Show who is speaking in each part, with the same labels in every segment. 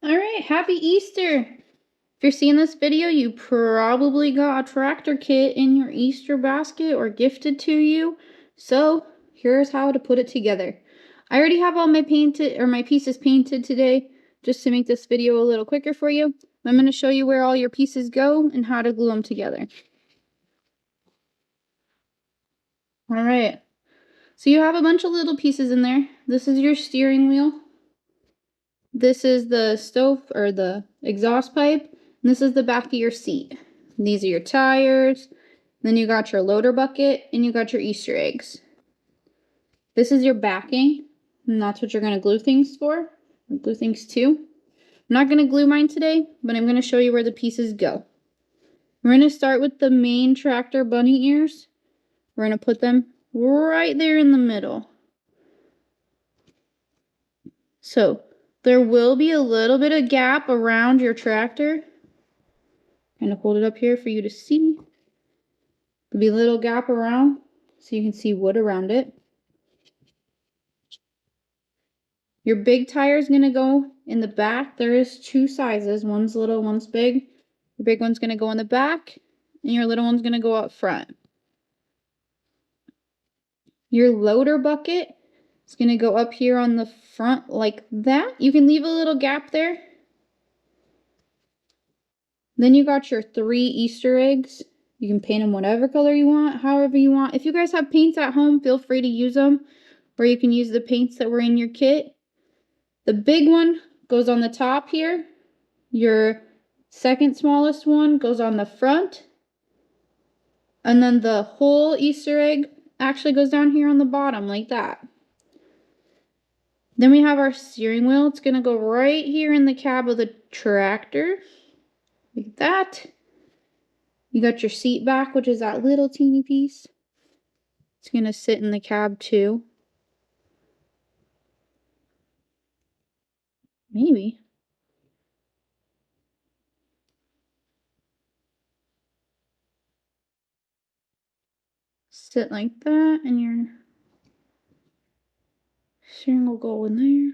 Speaker 1: Alright, happy Easter! If you're seeing this video, you probably got a tractor kit in your Easter basket or gifted to you. So, here's how to put it together. I already have all my pieces painted today, just to make this video a little quicker for you. I'm going to show you where all your pieces go and how to glue them together. Alright, so you have a bunch of little pieces in there. This is your steering wheel. This is the stove or the exhaust pipe. And this is the back of your seat. And these are your tires. Then you got your loader bucket and you got your Easter eggs. This is your backing. And that's what you're going to glue things for. Glue things to. I'm not going to glue mine today, but I'm going to show you where the pieces go. We're going to start with the main tractor bunny ears. We're going to put them right there in the middle. So there will be a little bit of gap around your tractor. Kind of hold it up here for you to see. There'll be a little gap around so you can see wood around it. Your big tire is going to go in the back. There is two sizes. One's little, one's big. Your big one's going to go in the back, and your little one's going to go up front. Your loader bucket is going to go up here on the front like that. You can leave a little gap there. Then you got your 3 Easter eggs. You can paint them whatever color you want, however you want. If you guys have paints at home, feel free to use them. Or you can use the paints that were in your kit. The big one goes on the top here. Your second smallest one goes on the front. And then the whole Easter egg actually goes down here on the bottom like that. Then we have our steering wheel. It's going to go right here in the cab of the tractor. Like that. You got your seat back, which is that little teeny piece. It's going to sit in the cab too. Maybe. Sit like that, and your steering will go in there.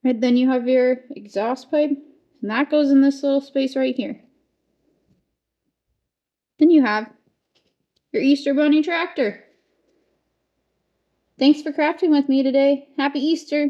Speaker 1: Right, then you have your exhaust pipe, and that goes in this little space right here. Then you have your Easter Bunny tractor. Thanks for crafting with me today. Happy Easter!